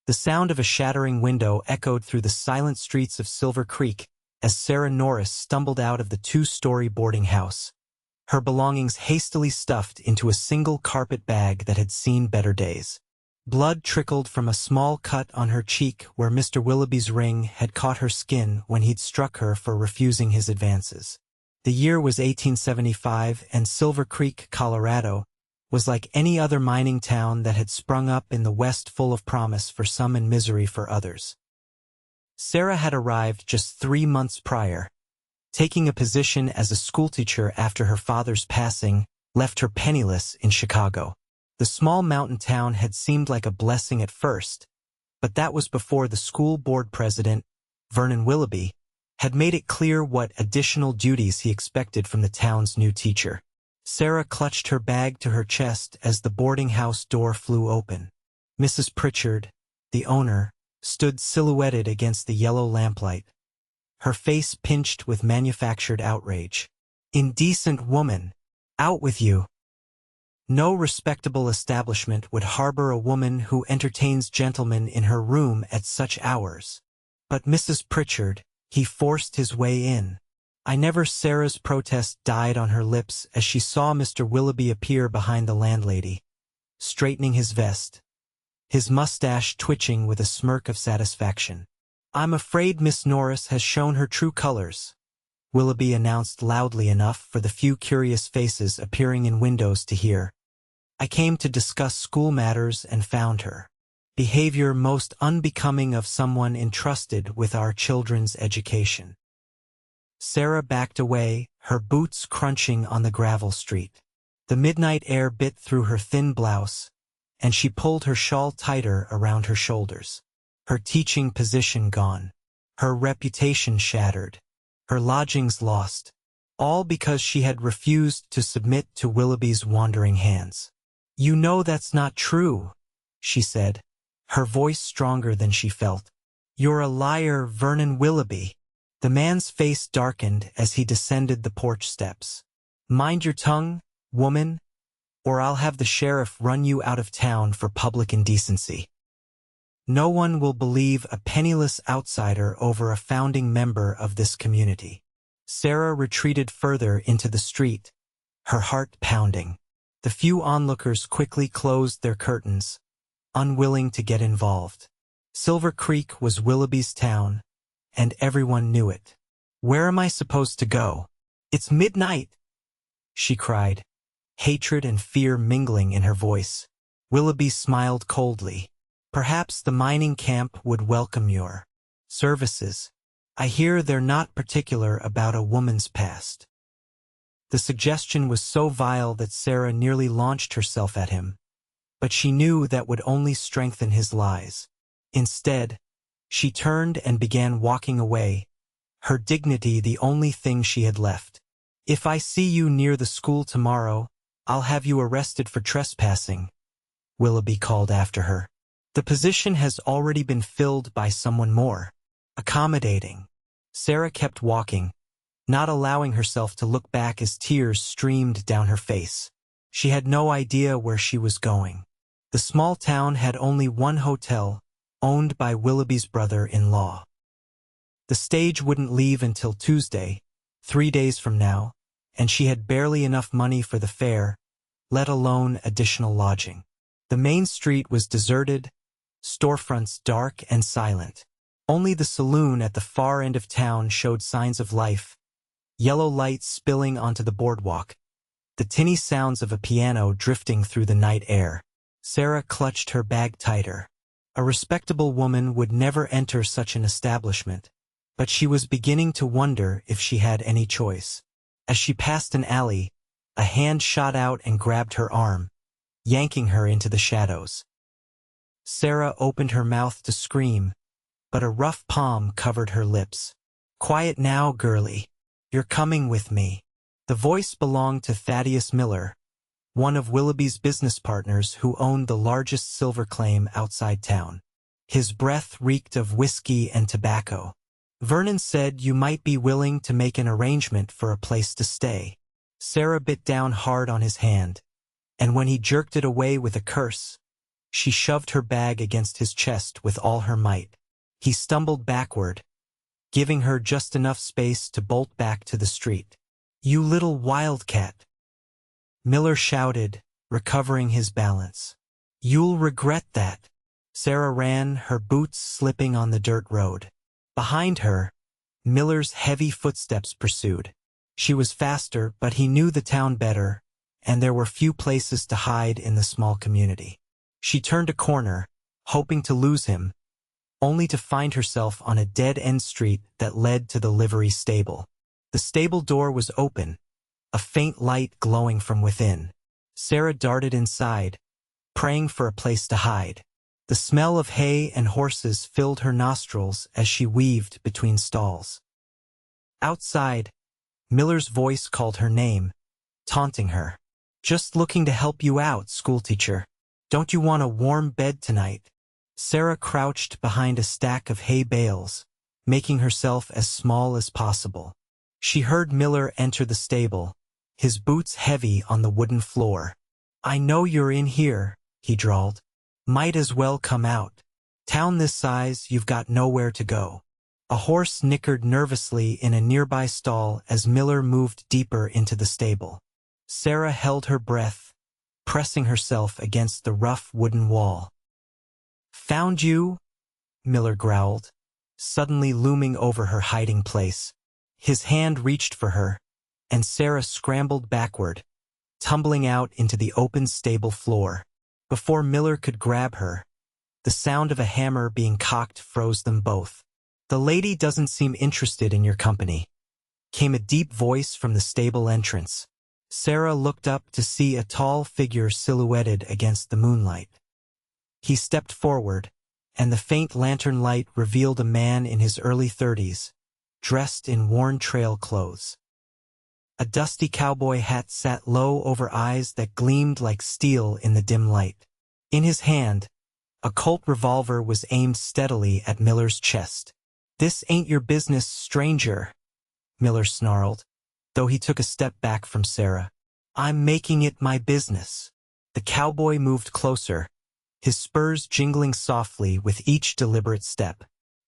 The sound of a shattering window echoed through the silent streets of Silver Creek as Sarah Norris stumbled out of the two-story boarding house, her belongings hastily stuffed into a single carpet bag that had seen better days. Blood trickled from a small cut on her cheek where Mr. Willoughby's ring had caught her skin when he'd struck her for refusing his advances. The year was 1875, and Silver Creek, Colorado, was like any other mining town that had sprung up in the West, full of promise for some and misery for others. Sarah had arrived just 3 months prior. Taking a position as a schoolteacher after her father's passing left her penniless in Chicago. The small mountain town had seemed like a blessing at first, but that was before the school board president, Vernon Willoughby, had made it clear what additional duties he expected from the town's new teacher. Sarah clutched her bag to her chest as the boarding house door flew open. Mrs. Pritchard, the owner, stood silhouetted against the yellow lamplight, her face pinched with manufactured outrage. "Indecent woman! Out with you!" No respectable establishment would harbor a woman who entertains gentlemen in her room at such hours. But Mrs. Pritchard, he forced his way in. Sarah's protest died on her lips as she saw Mr. Willoughby appear behind the landlady, straightening his vest, his mustache twitching with a smirk of satisfaction. "I'm afraid Miss Norris has shown her true colors," Willoughby announced loudly enough for the few curious faces appearing in windows to hear. "I came to discuss school matters and found her. Behavior most unbecoming of someone entrusted with our children's education." Sarah backed away, her boots crunching on the gravel street. The midnight air bit through her thin blouse, and she pulled her shawl tighter around her shoulders. Her teaching position gone, her reputation shattered, her lodgings lost, all because she had refused to submit to Willoughby's wandering hands. "You know that's not true," she said, her voice stronger than she felt. "You're a liar, Vernon Willoughby." The man's face darkened as he descended the porch steps. "Mind your tongue, woman, or I'll have the sheriff run you out of town for public indecency. No one will believe a penniless outsider over a founding member of this community." Sarah retreated further into the street, her heart pounding. The few onlookers quickly closed their curtains, unwilling to get involved. Silver Creek was Willoughby's town, and everyone knew it. "Where am I supposed to go? It's midnight!" she cried, hatred and fear mingling in her voice. Willoughby smiled coldly. "Perhaps the mining camp would welcome your services. I hear they're not particular about a woman's past." The suggestion was so vile that Sarah nearly launched herself at him, but she knew that would only strengthen his lies. Instead, she turned and began walking away, her dignity the only thing she had left. "If I see you near the school tomorrow, I'll have you arrested for trespassing," Willoughby called after her. "The position has already been filled by someone more accommodating." Sarah kept walking, not allowing herself to look back as tears streamed down her face. She had no idea where she was going. The small town had only one hotel, owned by Willoughby's brother-in-law. The stage wouldn't leave until Tuesday, 3 days from now, and she had barely enough money for the fare, let alone additional lodging. The main street was deserted, storefronts dark and silent. Only the saloon at the far end of town showed signs of life, yellow lights spilling onto the boardwalk, the tinny sounds of a piano drifting through the night air. Sarah clutched her bag tighter. A respectable woman would never enter such an establishment, but she was beginning to wonder if she had any choice. As she passed an alley, a hand shot out and grabbed her arm, yanking her into the shadows. Sarah opened her mouth to scream, but a rough palm covered her lips. "Quiet now, girlie. You're coming with me." The voice belonged to Thaddeus Miller, one of Willoughby's business partners who owned the largest silver claim outside town. His breath reeked of whiskey and tobacco. "Vernon said you might be willing to make an arrangement for a place to stay." Sarah bit down hard on his hand, and when he jerked it away with a curse, She shoved her bag against his chest with all her might. He stumbled backward, giving her just enough space to bolt back to the street. "You little wildcat!" Miller shouted, recovering his balance. "You'll regret that." Sarah ran, her boots slipping on the dirt road. Behind her, Miller's heavy footsteps pursued. She was faster, but he knew the town better, and there were few places to hide in the small community. She turned a corner, hoping to lose him, only to find herself on a dead-end street that led to the livery stable. The stable door was open, a faint light glowing from within. Sarah darted inside, praying for a place to hide. The smell of hay and horses filled her nostrils as she weaved between stalls. Outside, Miller's voice called her name, taunting her. "Just looking to help you out, schoolteacher. Don't you want a warm bed tonight?" Sarah crouched behind a stack of hay bales, making herself as small as possible. She heard Miller enter the stable, his boots heavy on the wooden floor. "I know you're in here," he drawled. "Might as well come out. Town this size, you've got nowhere to go." A horse nickered nervously in a nearby stall as Miller moved deeper into the stable. Sarah held her breath, pressing herself against the rough wooden wall. "Found you?" Miller growled, suddenly looming over her hiding place. His hand reached for her, and Sarah scrambled backward, tumbling out into the open stable floor. Before Miller could grab her, the sound of a hammer being cocked froze them both. "The lady doesn't seem interested in your company," came a deep voice from the stable entrance. Sarah looked up to see a tall figure silhouetted against the moonlight. He stepped forward, and the faint lantern light revealed a man in his early 30s, dressed in worn trail clothes. A dusty cowboy hat sat low over eyes that gleamed like steel in the dim light. In his hand, a Colt revolver was aimed steadily at Miller's chest. "This ain't your business, stranger," Miller snarled, though he took a step back from Sarah. "I'm making it my business." The cowboy moved closer, his spurs jingling softly with each deliberate step.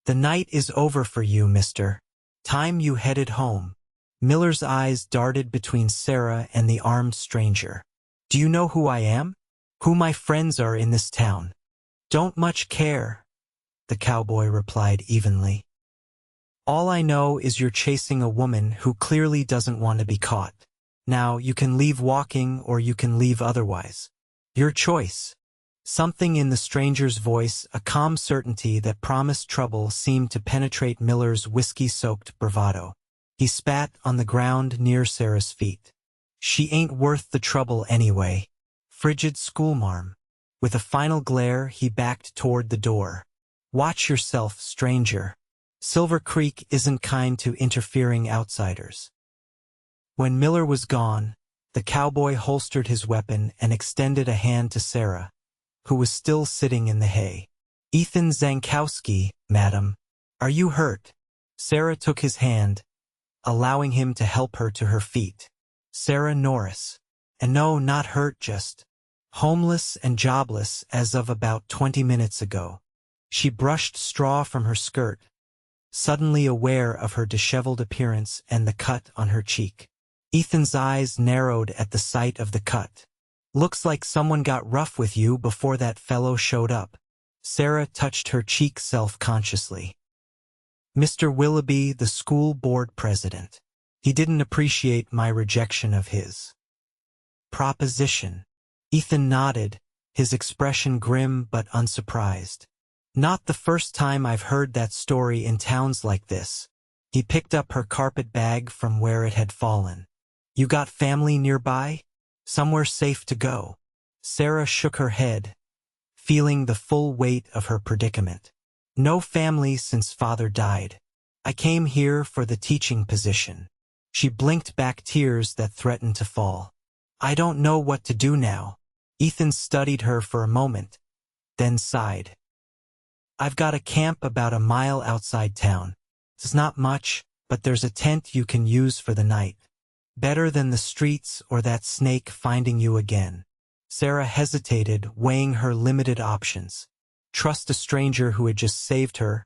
"The night is over for you, mister. Time you headed home." Miller's eyes darted between Sarah and the armed stranger. "Do you know who I am? Who my friends are in this town?" "Don't much care," the cowboy replied evenly. "All I know is you're chasing a woman who clearly doesn't want to be caught. Now, you can leave walking or you can leave otherwise. Your choice." Something in the stranger's voice, a calm certainty that promised trouble, seemed to penetrate Miller's whiskey-soaked bravado. He spat on the ground near Sarah's feet. "She ain't worth the trouble anyway. Frigid schoolmarm." With a final glare, he backed toward the door. "Watch yourself, stranger. Silver Creek isn't kind to interfering outsiders." When Miller was gone, the cowboy holstered his weapon and extended a hand to Sarah, who was still sitting in the hay. "Ethan Zankowski, madam. Are you hurt?" Sarah took his hand, allowing him to help her to her feet. "Sarah Norris. And no, not hurt, just homeless and jobless as of about 20 minutes ago." She brushed straw from her skirt, suddenly aware of her disheveled appearance and the cut on her cheek. Ethan's eyes narrowed at the sight of the cut. "Looks like someone got rough with you before that fellow showed up." Sarah touched her cheek self-consciously. "Mr. Willoughby, the school board president. He didn't appreciate my rejection of his proposition." Ethan nodded, his expression grim but unsurprised. "Not the first time I've heard that story in towns like this." He picked up her carpet bag from where it had fallen. "You got family nearby? Somewhere safe to go?" Sarah shook her head, feeling the full weight of her predicament. "No family since father died. I came here for the teaching position." She blinked back tears that threatened to fall. "I don't know what to do now." Ethan studied her for a moment, then sighed. "I've got a camp about a mile outside town. It's not much, but there's a tent you can use for the night. Better than the streets or that snake finding you again." Sarah hesitated, weighing her limited options. Trust a stranger who had just saved her,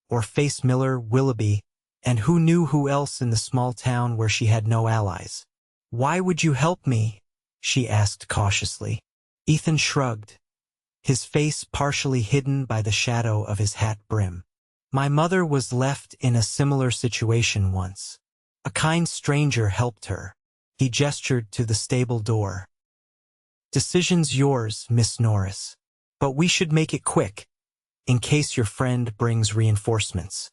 or face Miller, Willoughby, and who knew who else in the small town where she had no allies. "Why would you help me?" she asked cautiously. Ethan shrugged, his face partially hidden by the shadow of his hat brim. "My mother was left in a similar situation once. A kind stranger helped her." He gestured to the stable door. "Decision's yours, Miss Norris. But we should make it quick, in case your friend brings reinforcements."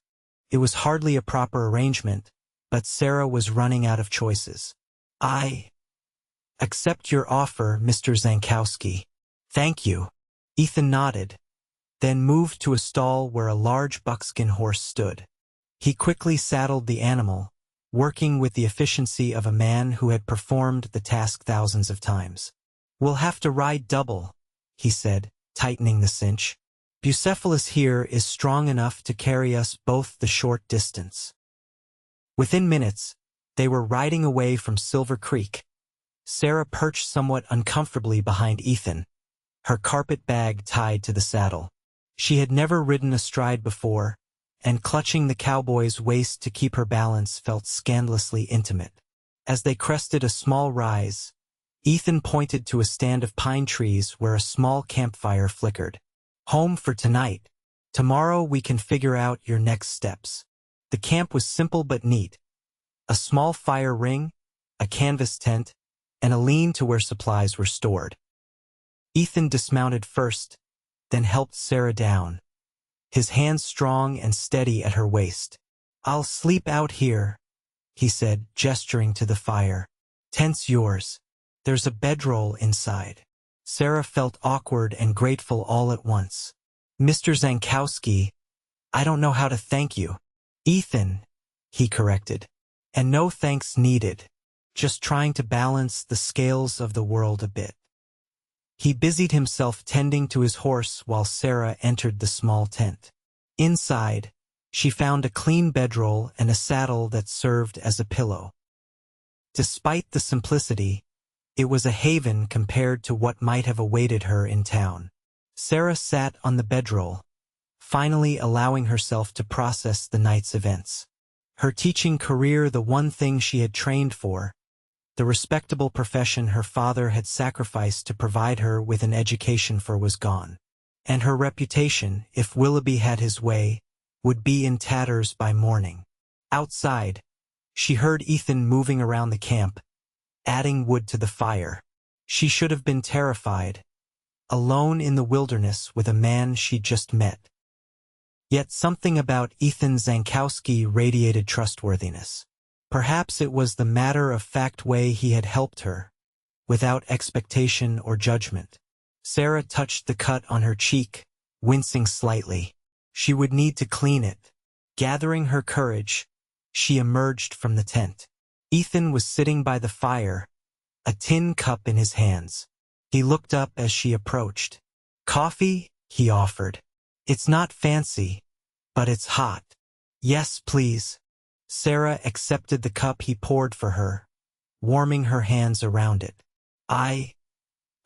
It was hardly a proper arrangement, but Sarah was running out of choices. "I accept your offer, Mr. Zankowski." "Thank you." Ethan nodded, then moved to a stall where a large buckskin horse stood. He quickly saddled the animal, working with the efficiency of a man who had performed the task thousands of times. "We'll have to ride double," he said, tightening the cinch. "Bucephalus here is strong enough to carry us both the short distance." Within minutes, they were riding away from Silver Creek. Sarah perched somewhat uncomfortably behind Ethan, her carpet bag tied to the saddle. She had never ridden astride before, and clutching the cowboy's waist to keep her balance felt scandalously intimate. As they crested a small rise, Ethan pointed to a stand of pine trees where a small campfire flickered. "Home for tonight. Tomorrow we can figure out your next steps." The camp was simple but neat. A small fire ring, a canvas tent, and a lean to where supplies were stored. Ethan dismounted first, then helped Sarah down, his hands strong and steady at her waist. "I'll sleep out here," he said, gesturing to the fire. "Tent's yours. There's a bedroll inside." Sarah felt awkward and grateful all at once. "Mr. Zankowski, I don't know how to thank you." "Ethan," he corrected. "And no thanks needed. Just trying to balance the scales of the world a bit." He busied himself tending to his horse while Sarah entered the small tent. Inside, she found a clean bedroll and a saddle that served as a pillow. Despite the simplicity, it was a haven compared to what might have awaited her in town. Sarah sat on the bedroll, finally allowing herself to process the night's events. Her teaching career, the one thing she had trained for, the respectable profession her father had sacrificed to provide her with an education for, was gone. And her reputation, if Willoughby had his way, would be in tatters by morning. Outside, she heard Ethan moving around the camp, adding wood to the fire. She should have been terrified, alone in the wilderness with a man she'd just met. Yet something about Ethan Zankowski radiated trustworthiness. Perhaps it was the matter-of-fact way he had helped her, without expectation or judgment. Sarah touched the cut on her cheek, wincing slightly. She would need to clean it. Gathering her courage, she emerged from the tent. Ethan was sitting by the fire, a tin cup in his hands. He looked up as she approached. "Coffee?" he offered. "It's not fancy, but it's hot." "Yes, please." Sarah accepted the cup he poured for her, warming her hands around it. I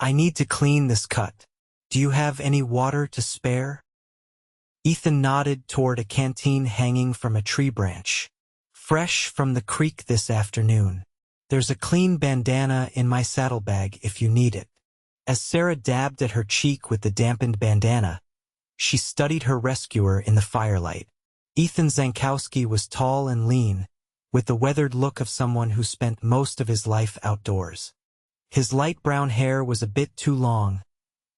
need to clean this cut. Do you have any water to spare?" Ethan nodded toward a canteen hanging from a tree branch. "Fresh from the creek this afternoon. There's a clean bandana in my saddlebag if you need it." As Sarah dabbed at her cheek with the dampened bandana, she studied her rescuer in the firelight. Ethan Zankowski was tall and lean, with the weathered look of someone who spent most of his life outdoors. His light brown hair was a bit too long,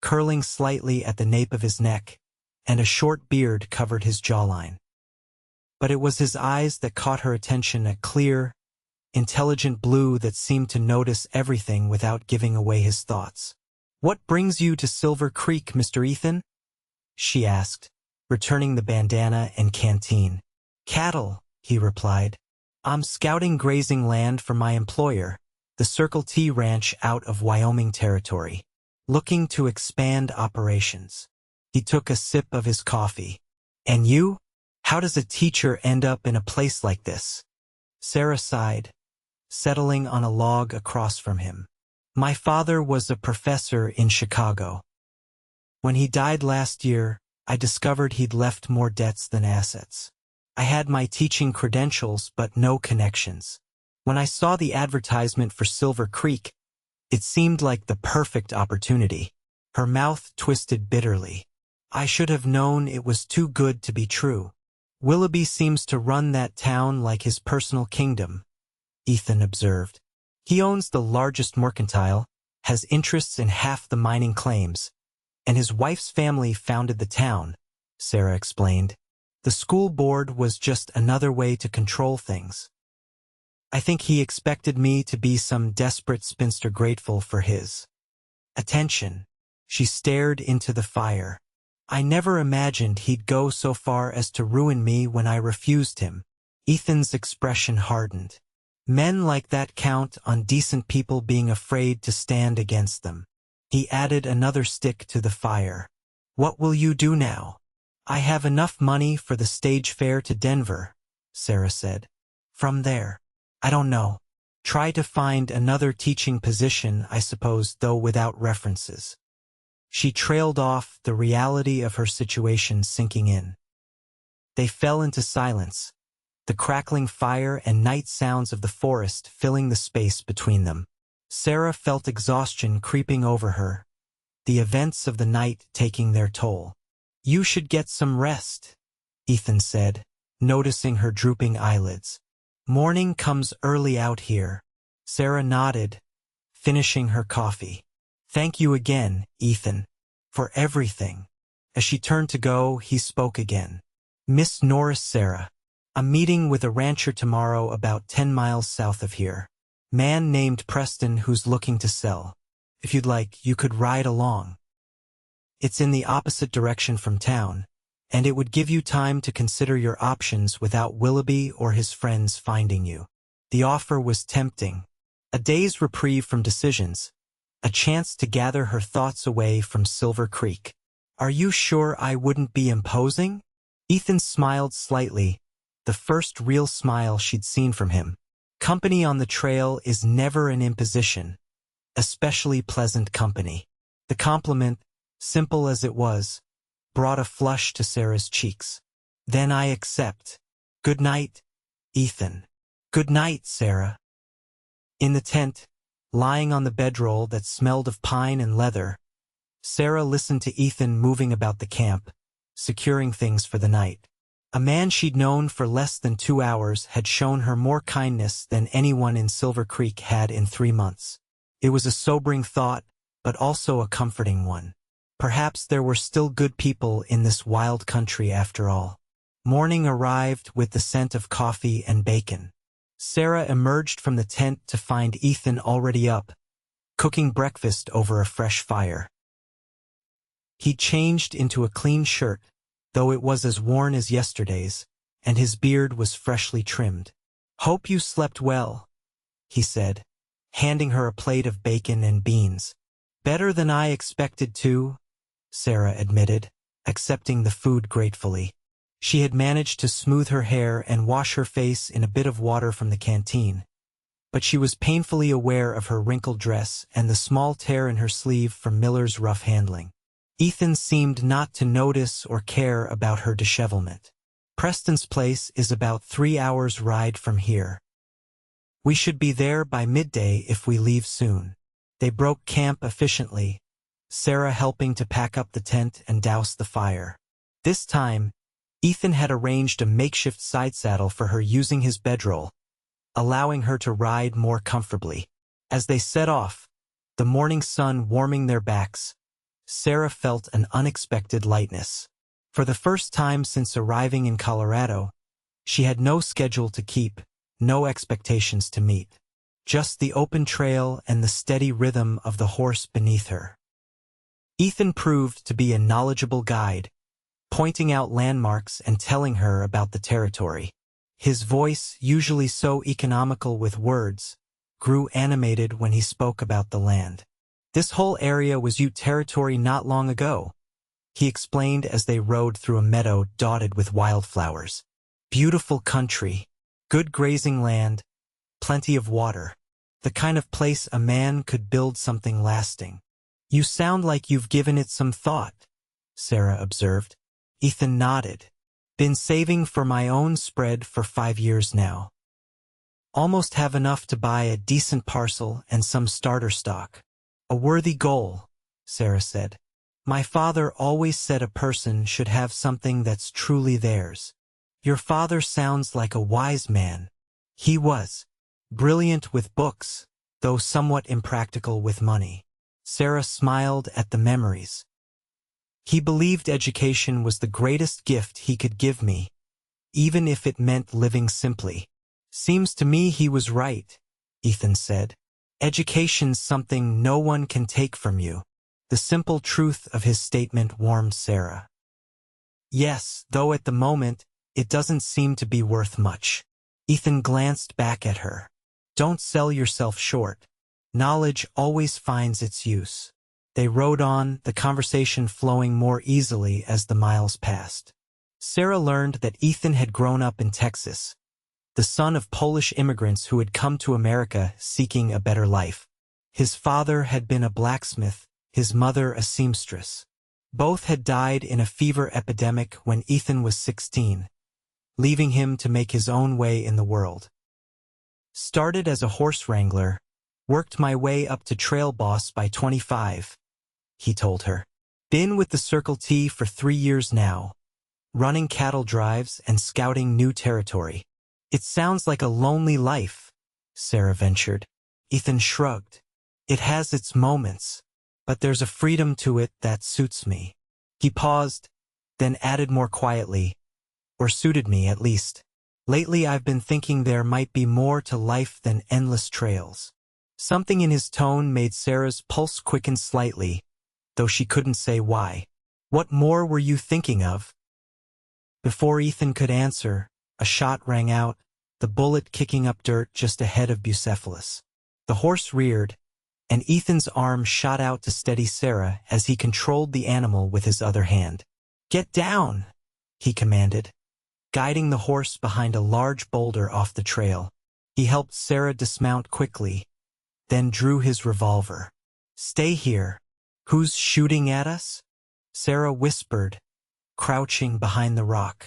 curling slightly at the nape of his neck, and a short beard covered his jawline. But it was his eyes that caught her attention, a clear, intelligent blue that seemed to notice everything without giving away his thoughts. "What brings you to Silver Creek, Mr. Ethan?" she asked, returning the bandana and canteen. "Cattle," he replied. "I'm scouting grazing land for my employer, the Circle T Ranch out of Wyoming Territory, looking to expand operations." He took a sip of his coffee. "And you? How does a teacher end up in a place like this?" Sarah sighed, settling on a log across from him. My father was a professor in Chicago. When he died last year, I discovered he'd left more debts than assets. I had my teaching credentials but no connections. When I saw the advertisement for Silver Creek, it seemed like the perfect opportunity. Her mouth twisted bitterly. I should have known it was too good to be true. Willoughby seems to run that town like his personal kingdom, Ethan observed. He owns the largest mercantile, has interests in half the mining claims, and his wife's family founded the town, Sarah explained. The school board was just another way to control things. I think he expected me to be some desperate spinster grateful for his attention. She stared into the fire. I never imagined he'd go so far as to ruin me when I refused him. Ethan's expression hardened. Men like that count on decent people being afraid to stand against them. He added another stick to the fire. What will you do now? I have enough money for the stage fare to Denver, Sarah said. From there, I don't know. Try to find another teaching position, I suppose, though without references. She trailed off, the reality of her situation sinking in. They fell into silence, the crackling fire and night sounds of the forest filling the space between them. Sarah felt exhaustion creeping over her, the events of the night taking their toll. You should get some rest, Ethan said, noticing her drooping eyelids. Morning comes early out here. Sarah nodded, finishing her coffee. Thank you again, Ethan, for everything. As she turned to go, he spoke again. Miss Norris, Sarah. I'm meeting with a rancher tomorrow about 10 miles south of here. Man named Preston who's looking to sell. If you'd like, you could ride along. It's in the opposite direction from town, and it would give you time to consider your options without Willoughby or his friends finding you. The offer was tempting. A day's reprieve from decisions, a chance to gather her thoughts away from Silver Creek. Are you sure I wouldn't be imposing? Ethan smiled slightly, the first real smile she'd seen from him. Company on the trail is never an imposition, especially pleasant company. The compliment, simple as it was, brought a flush to Sarah's cheeks. Then I accept. Good night, Ethan. Good night, Sarah. In the tent, lying on the bedroll that smelled of pine and leather, Sarah listened to Ethan moving about the camp, securing things for the night. A man she'd known for less than 2 hours had shown her more kindness than anyone in Silver Creek had in 3 months. It was a sobering thought, but also a comforting one. Perhaps there were still good people in this wild country after all. Morning arrived with the scent of coffee and bacon. Sarah emerged from the tent to find Ethan already up, cooking breakfast over a fresh fire. He changed into a clean shirt, though it was as worn as yesterday's, and his beard was freshly trimmed. Hope you slept well, he said, handing her a plate of bacon and beans. Better than I expected to, Sarah admitted, accepting the food gratefully. She had managed to smooth her hair and wash her face in a bit of water from the canteen, but she was painfully aware of her wrinkled dress and the small tear in her sleeve from Miller's rough handling. Ethan seemed not to notice or care about her dishevelment. Preston's place is about 3 hours' ride from here. We should be there by midday if we leave soon. They broke camp efficiently, Sarah helping to pack up the tent and douse the fire. This time, Ethan had arranged a makeshift side saddle for her using his bedroll, allowing her to ride more comfortably. As they set off, the morning sun warming their backs, Sarah felt an unexpected lightness. For the first time since arriving in Colorado, she had no schedule to keep, no expectations to meet. Just the open trail and the steady rhythm of the horse beneath her. Ethan proved to be a knowledgeable guide, pointing out landmarks and telling her about the territory. His voice, usually so economical with words, grew animated when he spoke about the land. This whole area was Ute territory not long ago, he explained as they rode through a meadow dotted with wildflowers. Beautiful country, good grazing land, plenty of water. The kind of place a man could build something lasting. You sound like you've given it some thought, Sarah observed. Ethan nodded. Been saving for my own spread for 5 years now. Almost have enough to buy a decent parcel and some starter stock. A worthy goal, Sarah said. My father always said a person should have something that's truly theirs. Your father sounds like a wise man. He was. Brilliant with books, though somewhat impractical with money. Sarah smiled at the memories. He believed education was the greatest gift he could give me, even if it meant living simply. Seems to me he was right, Ethan said. Education's something no one can take from you. The simple truth of his statement warmed Sarah. Yes, though at the moment, it doesn't seem to be worth much. Ethan glanced back at her. Don't sell yourself short. Knowledge always finds its use. They rode on, the conversation flowing more easily as the miles passed. Sarah learned that Ethan had grown up in Texas, the son of Polish immigrants who had come to America seeking a better life. His father had been a blacksmith, his mother a seamstress. Both had died in a fever epidemic when Ethan was 16, leaving him to make his own way in the world. Started as a horse wrangler, worked my way up to trail boss by 25, he told her. Been with the Circle T for 3 years now, running cattle drives and scouting new territory. It sounds like a lonely life, Sarah ventured. Ethan shrugged. It has its moments, but there's a freedom to it that suits me. He paused, then added more quietly, or suited me at least. Lately I've been thinking there might be more to life than endless trails. Something in his tone made Sarah's pulse quicken slightly, though she couldn't say why. What more were you thinking of? Before Ethan could answer, a shot rang out, the bullet kicking up dirt just ahead of Bucephalus. The horse reared, and Ethan's arm shot out to steady Sarah as he controlled the animal with his other hand. Get down, he commanded, guiding the horse behind a large boulder off the trail. He helped Sarah dismount quickly, then drew his revolver. Stay here. Who's shooting at us? Sarah whispered, crouching behind the rock.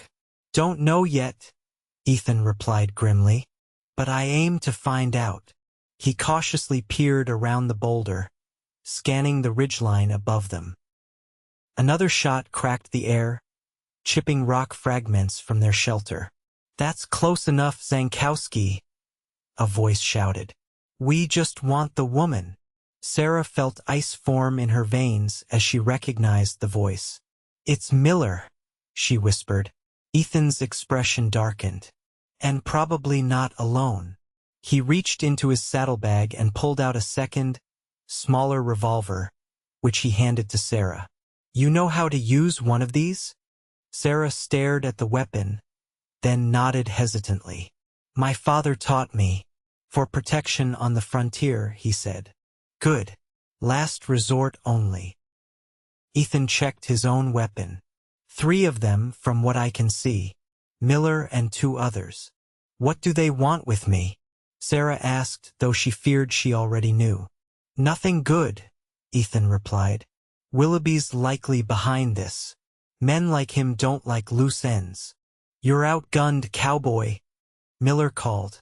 Don't know yet, Ethan replied grimly, but I aim to find out. He cautiously peered around the boulder, scanning the ridgeline above them. Another shot cracked the air, chipping rock fragments from their shelter. That's close enough, Zankowski, a voice shouted. We just want the woman. Sarah felt ice form in her veins as she recognized the voice. It's Miller, she whispered. Ethan's expression darkened. And probably not alone. He reached into his saddlebag and pulled out a second, smaller revolver, which he handed to Sarah. You know how to use one of these? Sarah stared at the weapon, then nodded hesitantly. My father taught me. For protection on the frontier, he said. Good. Last resort only. Ethan checked his own weapon. 3 of them, from what I can see. Miller and 2 others. What do they want with me? Sarah asked, though she feared she already knew. Nothing good, Ethan replied. Willoughby's likely behind this. Men like him don't like loose ends. You're outgunned, Cowboy, Miller called.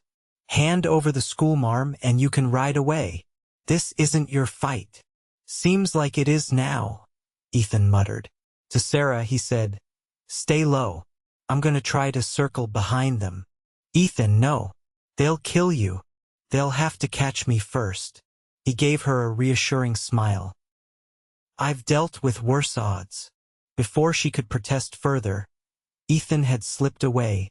Hand over the schoolmarm and you can ride away. This isn't your fight. Seems like it is now, Ethan muttered. To Sarah he said, Stay low. I'm gonna try to circle behind them. Ethan, no. They'll kill you. They'll have to catch me first. He gave her a reassuring smile. I've dealt with worse odds. Before she could protest further, Ethan had slipped away,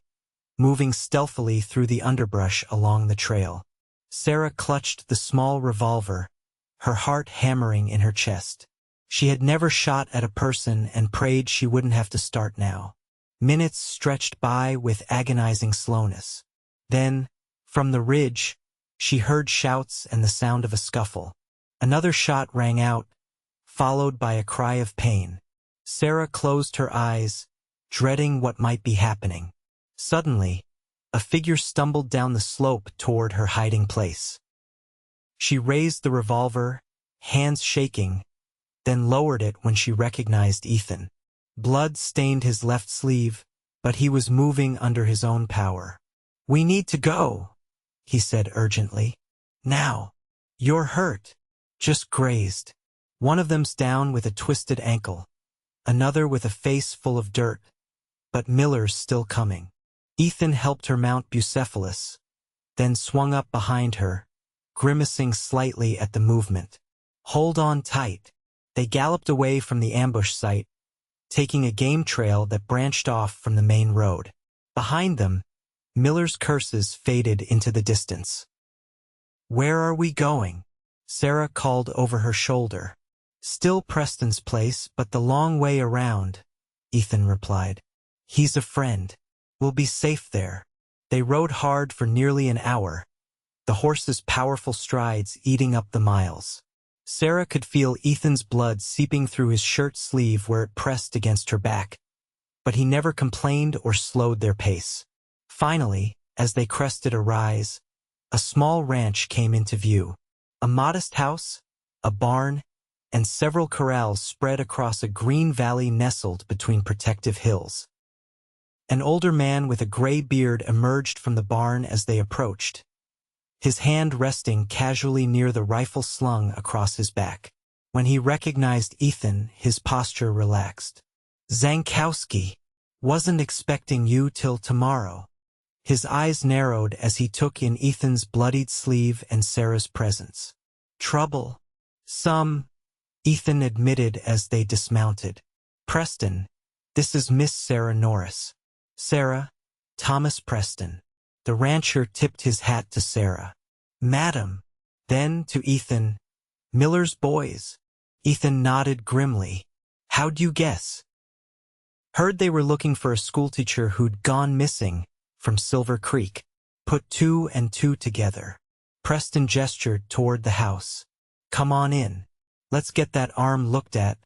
moving stealthily through the underbrush along the trail. Sarah clutched the small revolver, her heart hammering in her chest. She had never shot at a person and prayed she wouldn't have to start now. Minutes stretched by with agonizing slowness. Then, from the ridge, she heard shouts and the sound of a scuffle. Another shot rang out, followed by a cry of pain. Sarah closed her eyes, dreading what might be happening. Suddenly, a figure stumbled down the slope toward her hiding place. She raised the revolver, hands shaking, then lowered it when she recognized Ethan. Blood stained his left sleeve, but he was moving under his own power. "We need to go," he said urgently. "Now. You're hurt." "Just grazed." One of them's down with a twisted ankle, another with a face full of dirt, but Miller's still coming. Ethan helped her mount Bucephalus, then swung up behind her, grimacing slightly at the movement. "Hold on tight." They galloped away from the ambush site, taking a game trail that branched off from the main road. Behind them, Miller's curses faded into the distance. "Where are we going?" Sarah called over her shoulder. "Still Preston's place, but the long way around," Ethan replied. "He's a friend. We'll be safe there." They rode hard for nearly an hour, the horse's powerful strides eating up the miles. Sarah could feel Ethan's blood seeping through his shirt sleeve where it pressed against her back, but he never complained or slowed their pace. Finally, as they crested a rise, a small ranch came into view. A modest house, a barn, and several corrals spread across a green valley nestled between protective hills. An older man with a gray beard emerged from the barn as they approached, his hand resting casually near the rifle slung across his back. When he recognized Ethan, his posture relaxed. "Zankowski, wasn't expecting you till tomorrow." His eyes narrowed as he took in Ethan's bloodied sleeve and Sarah's presence. "Trouble?" "Some," Ethan admitted as they dismounted. "Preston, this is Miss Sarah Norris." "Sarah, Thomas Preston." The rancher tipped his hat to Sarah. "Madam." Then to Ethan, "Miller's boys." Ethan nodded grimly. "How'd you guess?" "Heard they were looking for a schoolteacher who'd gone missing from Silver Creek. Put two and two together." Preston gestured toward the house. "Come on in. Let's get that arm looked at,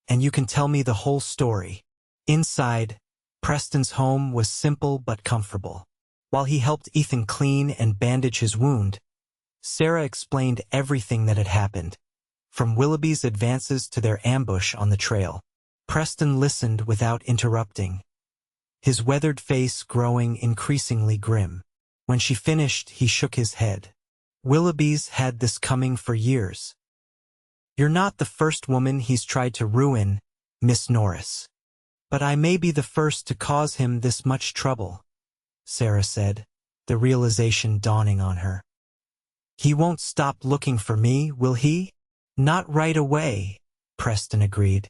and you can tell me the whole story." Inside, Preston's home was simple but comfortable. While he helped Ethan clean and bandage his wound, Sarah explained everything that had happened, from Willoughby's advances to their ambush on the trail. Preston listened without interrupting, his weathered face growing increasingly grim. When she finished, he shook his head. "Willoughby's had this coming for years. You're not the first woman he's tried to ruin, Miss Norris. But I may be the first to cause him this much trouble," Sarah said, the realization dawning on her. "He won't stop looking for me, will he?" "Not right away," Preston agreed.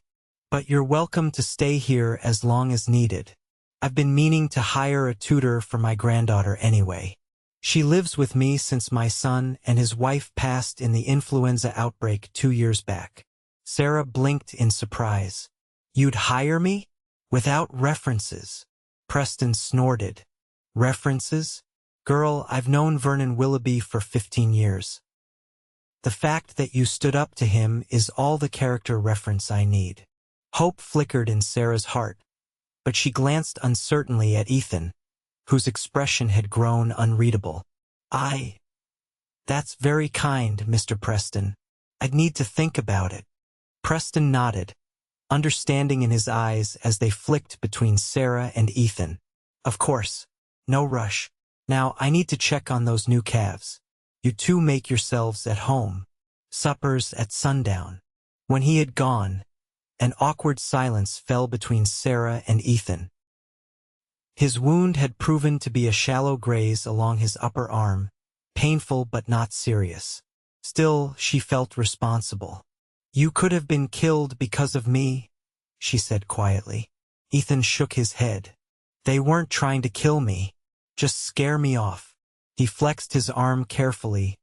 "But you're welcome to stay here as long as needed. I've been meaning to hire a tutor for my granddaughter anyway. She lives with me since my son and his wife passed in the influenza outbreak 2 years back." Sarah blinked in surprise. "You'd hire me? Without references?" Preston snorted. "References? Girl, I've known Vernon Willoughby for 15 years. The fact that you stood up to him is all the character reference I need." Hope flickered in Sarah's heart, but she glanced uncertainly at Ethan, whose expression had grown unreadable. That's very kind, Mr. Preston. I'd need to think about it." Preston nodded, understanding in his eyes as they flicked between Sarah and Ethan. "Of course. No rush. Now I need to check on those new calves. You two make yourselves at home. Supper's at sundown." When he had gone, an awkward silence fell between Sarah and Ethan. His wound had proven to be a shallow graze along his upper arm, painful but not serious. Still, she felt responsible. "You could have been killed because of me," she said quietly. Ethan shook his head. "They weren't trying to kill me, just scare me off." He flexed his arm carefully,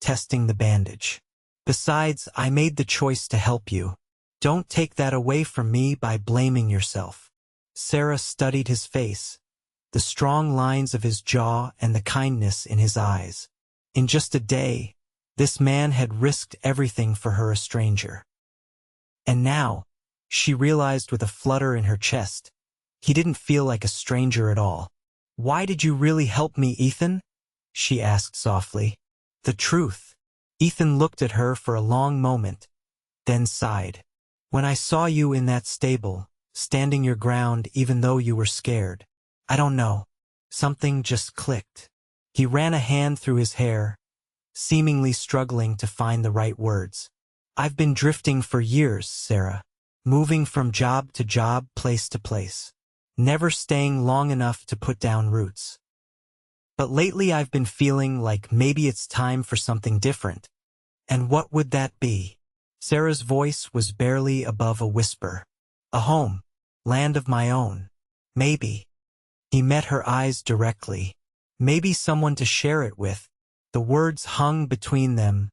testing the bandage. "Besides, I made the choice to help you. Don't take that away from me by blaming yourself." Sarah studied his face, the strong lines of his jaw and the kindness in his eyes. In just a day, this man had risked everything for her, a stranger. And now, she realized with a flutter in her chest, he didn't feel like a stranger at all. "Why did you really help me, Ethan?" she asked softly. "The truth. Ethan looked at her for a long moment, then sighed. When I saw you in that stable, standing your ground even though you were scared, I don't know. Something just clicked. He ran a hand through his hair, seemingly struggling to find the right words. I've been drifting for years, Sarah. Moving from job to job, place to place. Never staying long enough to put down roots. But lately I've been feeling like maybe it's time for something different. And what would that be? Sarah's voice was barely above a whisper. A home. Land of my own. Maybe. He met her eyes directly. Maybe someone to share it with. The words hung between them,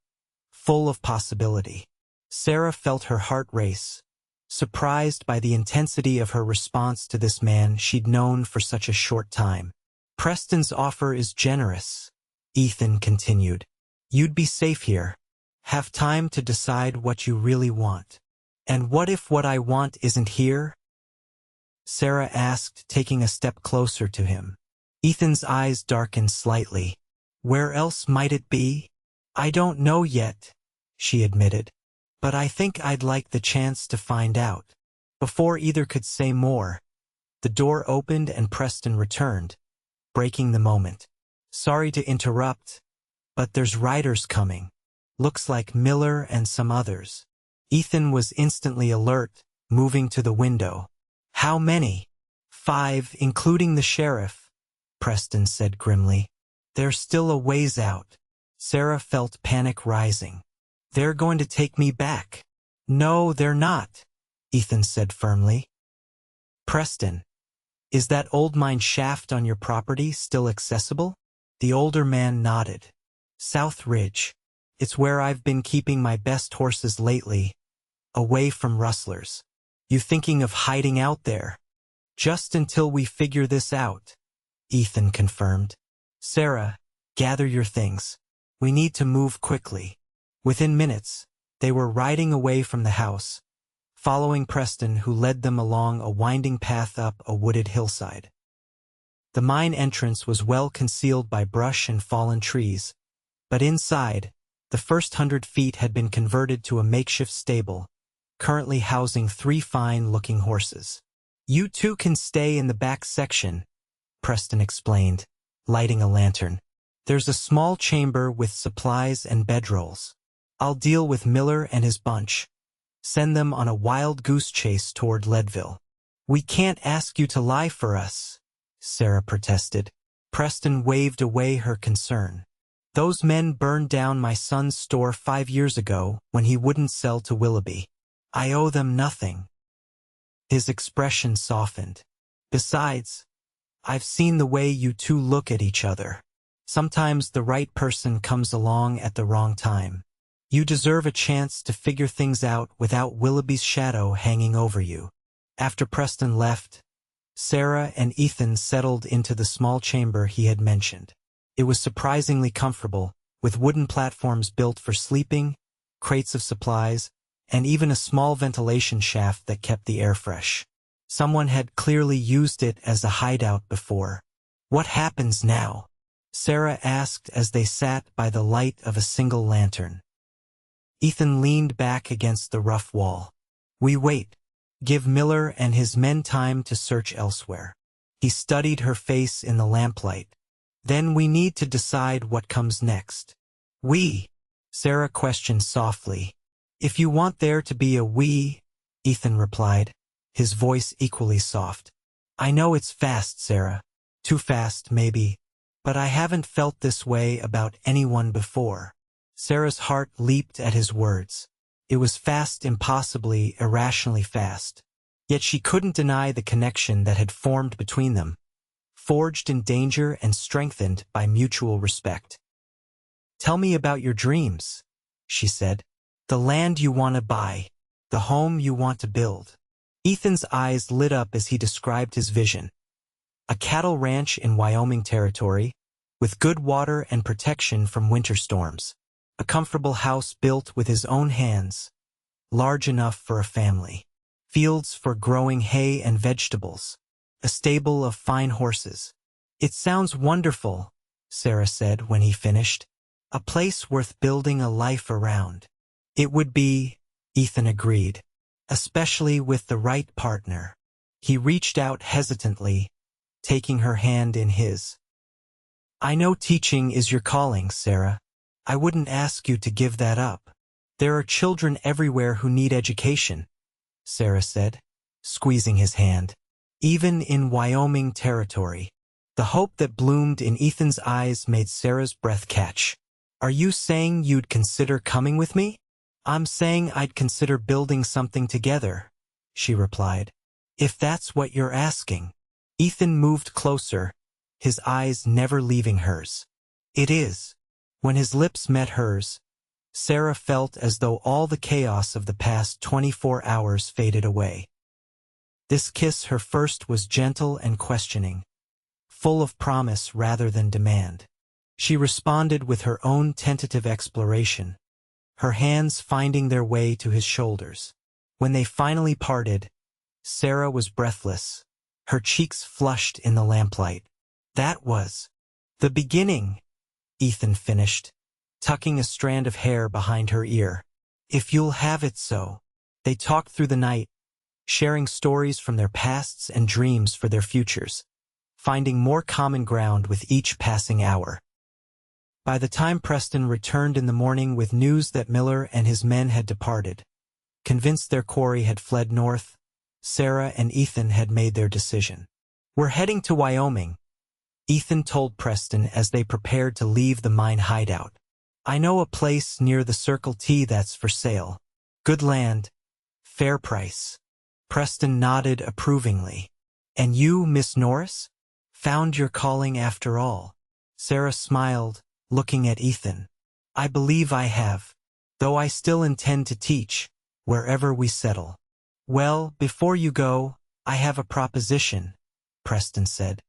full of possibility. Sarah felt her heart race, surprised by the intensity of her response to this man she'd known for such a short time. Preston's offer is generous, Ethan continued. You'd be safe here. Have time to decide what you really want. And what if what I want isn't here? Sarah asked, taking a step closer to him. Ethan's eyes darkened slightly. Where else might it be? I don't know yet, she admitted. But I think I'd like the chance to find out. Before either could say more, the door opened and Preston returned, breaking the moment. Sorry to interrupt, but there's riders coming. Looks like Miller and some others. Ethan was instantly alert, moving to the window. How many? 5, including the sheriff, Preston said grimly. They're still a ways out. Sarah felt panic rising. They're going to take me back. No, they're not, Ethan said firmly. Preston, is that old mine shaft on your property still accessible? The older man nodded. South Ridge. It's where I've been keeping my best horses lately, away from rustlers. You thinking of hiding out there? Just until we figure this out, Ethan confirmed. Sarah, gather your things. We need to move quickly. Within minutes, they were riding away from the house, following Preston, who led them along a winding path up a wooded hillside. The mine entrance was well concealed by brush and fallen trees, but inside, the first 100 feet had been converted to a makeshift stable, currently housing 3 fine-looking horses. You two can stay in the back section, Preston explained, lighting a lantern. There's a small chamber with supplies and bedrolls. I'll deal with Miller and his bunch. Send them on a wild goose chase toward Leadville. We can't ask you to lie for us, Sarah protested. Preston waved away her concern. Those men burned down my son's store 5 years ago when he wouldn't sell to Willoughby. I owe them nothing. His expression softened. Besides, I've seen the way you two look at each other. Sometimes the right person comes along at the wrong time. You deserve a chance to figure things out without Willoughby's shadow hanging over you. After Preston left, Sarah and Ethan settled into the small chamber he had mentioned. It was surprisingly comfortable, with wooden platforms built for sleeping, crates of supplies, and even a small ventilation shaft that kept the air fresh. Someone had clearly used it as a hideout before. What happens now? Sarah asked as they sat by the light of a single lantern. Ethan leaned back against the rough wall. We wait. Give Miller and his men time to search elsewhere. He studied her face in the lamplight. Then we need to decide what comes next. We? Sarah questioned softly. If you want there to be a we, Ethan replied, his voice equally soft. I know it's fast, Sarah. Too fast, maybe. But I haven't felt this way about anyone before. Sarah's heart leaped at his words. It was fast, impossibly, irrationally fast. Yet she couldn't deny the connection that had formed between them, forged in danger and strengthened by mutual respect. Tell me about your dreams, she said. The land you want to buy, the home you want to build. Ethan's eyes lit up as he described his vision. A cattle ranch in Wyoming territory, with good water and protection from winter storms. A comfortable house built with his own hands, large enough for a family. Fields for growing hay and vegetables. A stable of fine horses. It sounds wonderful, Sarah said when he finished. A place worth building a life around. It would be, Ethan agreed, especially with the right partner. He reached out hesitantly, taking her hand in his. I know teaching is your calling, Sarah. I wouldn't ask you to give that up. There are children everywhere who need education, Sarah said, squeezing his hand. Even in Wyoming territory. The hope that bloomed in Ethan's eyes made Sarah's breath catch. Are you saying you'd consider coming with me? I'm saying I'd consider building something together, she replied. If that's what you're asking. Ethan moved closer, his eyes never leaving hers. It is. When his lips met hers, Sarah felt as though all the chaos of the past 24 hours faded away. This kiss, her first, was gentle and questioning, full of promise rather than demand. She responded with her own tentative exploration, her hands finding their way to his shoulders. When they finally parted, Sarah was breathless, her cheeks flushed in the lamplight. That was the beginning, Ethan finished, tucking a strand of hair behind her ear. If you'll have it so. They talked through the night, sharing stories from their pasts and dreams for their futures, finding more common ground with each passing hour. By the time Preston returned in the morning with news that Miller and his men had departed, convinced their quarry had fled north, Sarah and Ethan had made their decision. We're heading to Wyoming, Ethan told Preston as they prepared to leave the mine hideout. I know a place near the Circle T that's for sale. Good land, fair price. Preston nodded approvingly. And you, Miss Norris? Found your calling after all. Sarah smiled, looking at Ethan. I believe I have, though I still intend to teach, wherever we settle. Well, before you go, I have a proposition, Preston said.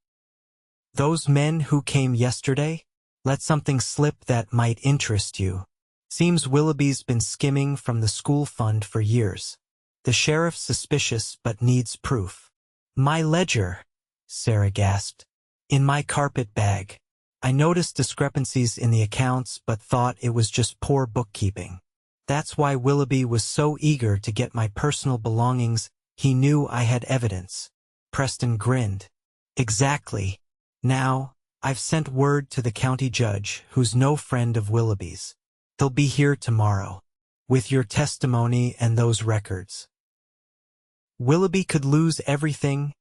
Those men who came yesterday? Let something slip that might interest you. Seems Willoughby's been skimming from the school fund for years. The sheriff's suspicious but needs proof. My ledger, Sarah gasped. In my carpet bag. I noticed discrepancies in the accounts but thought it was just poor bookkeeping. That's why Willoughby was so eager to get my personal belongings. He knew I had evidence. Preston grinned. Exactly. Now, I've sent word to the county judge, who's no friend of Willoughby's. They'll be here tomorrow, with your testimony and those records. Willoughby could lose everything,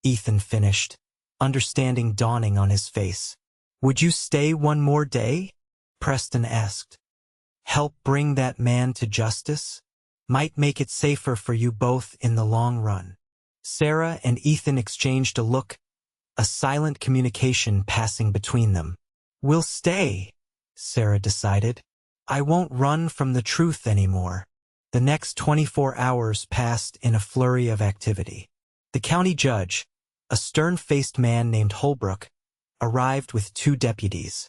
Ethan finished, understanding dawning on his face. Would you stay one more day? Preston asked. Help bring that man to justice? Might make it safer for you both in the long run. Sarah and Ethan exchanged a look, a silent communication passing between them. We'll stay, Sarah decided. I won't run from the truth anymore. The next 24 hours passed in a flurry of activity. The county judge, a stern-faced man named Holbrook, arrived with 2 deputies.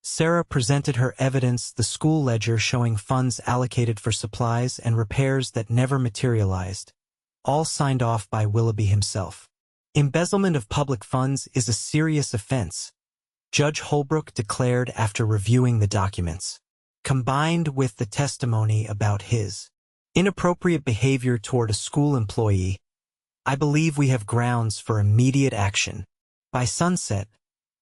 Sarah presented her evidence, the school ledger showing funds allocated for supplies and repairs that never materialized, all signed off by Willoughby himself. Embezzlement of public funds is a serious offense, Judge Holbrook declared after reviewing the documents. Combined with the testimony about his inappropriate behavior toward a school employee, I believe we have grounds for immediate action. By sunset,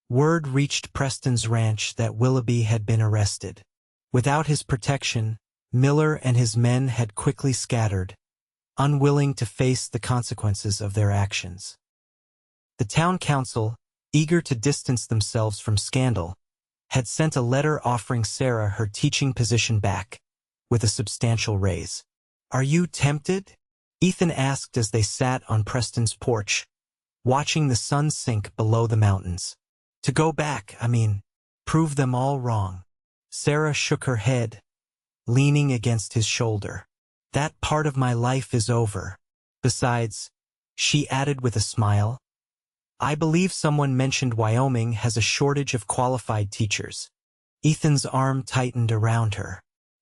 word reached Preston's ranch that Willoughby had been arrested. Without his protection, Miller and his men had quickly scattered, unwilling to face the consequences of their actions. The town council, eager to distance themselves from scandal, had sent a letter offering Sarah her teaching position back, with a substantial raise. Are you tempted? Ethan asked as they sat on Preston's porch, watching the sun sink below the mountains. To go back, prove them all wrong. Sarah shook her head, leaning against his shoulder. That part of my life is over. Besides, she added with a smile, I believe someone mentioned Wyoming has a shortage of qualified teachers. Ethan's arm tightened around her.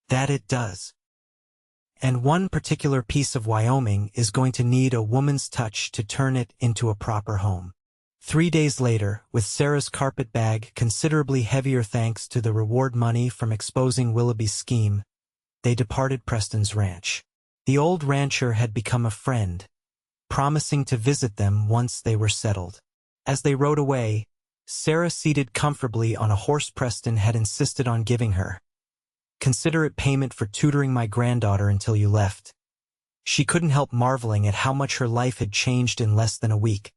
That it does. And one particular piece of Wyoming is going to need a woman's touch to turn it into a proper home. 3 days later, with Sarah's carpet bag considerably heavier thanks to the reward money from exposing Willoughby's scheme, they departed Preston's ranch. The old rancher had become a friend, promising to visit them once they were settled. As they rode away, Sarah seated comfortably on a horse Preston had insisted on giving her. "Consider it payment for tutoring my granddaughter until you left." She couldn't help marveling at how much her life had changed in less than a week.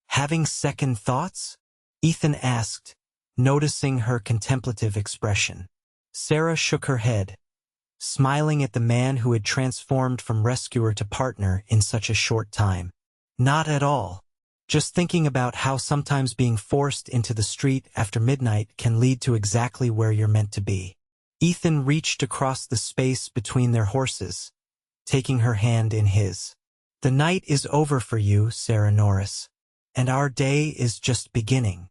"Having second thoughts?" Ethan asked, noticing her contemplative expression. Sarah shook her head, smiling at the man who had transformed from rescuer to partner in such a short time. "Not at all. Just thinking about how sometimes being forced into the street after midnight can lead to exactly where you're meant to be." Ethan reached across the space between their horses, taking her hand in his. "The night is over for you, Sarah Norris, and our day is just beginning."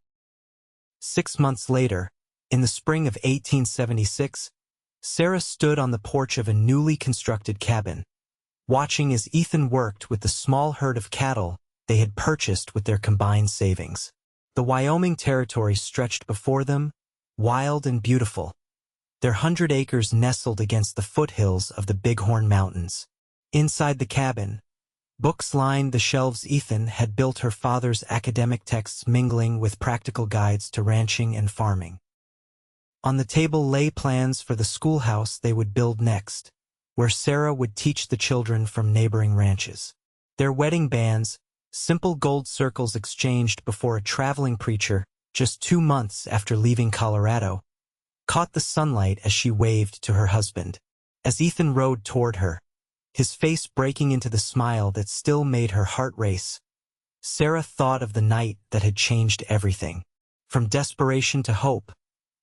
6 months later, in the spring of 1876, Sarah stood on the porch of a newly constructed cabin, watching as Ethan worked with the small herd of cattle they had purchased with their combined savings. The Wyoming territory stretched before them, wild and beautiful, their 100 acres nestled against the foothills of the Bighorn Mountains. Inside the cabin, books lined the shelves. Ethan had built her father's academic texts mingling with practical guides to ranching and farming. On the table lay plans for the schoolhouse they would build next, where Sarah would teach the children from neighboring ranches. Their wedding bands, simple gold circles exchanged before a traveling preacher just 2 months after leaving Colorado, caught the sunlight as she waved to her husband. As Ethan rode toward her, his face breaking into the smile that still made her heart race, Sarah thought of the night that had changed everything. From desperation to hope,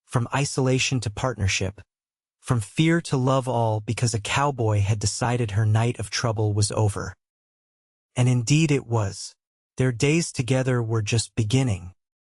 from isolation to partnership, from fear to love, all because a cowboy had decided her night of trouble was over. And indeed it was. Their days together were just beginning.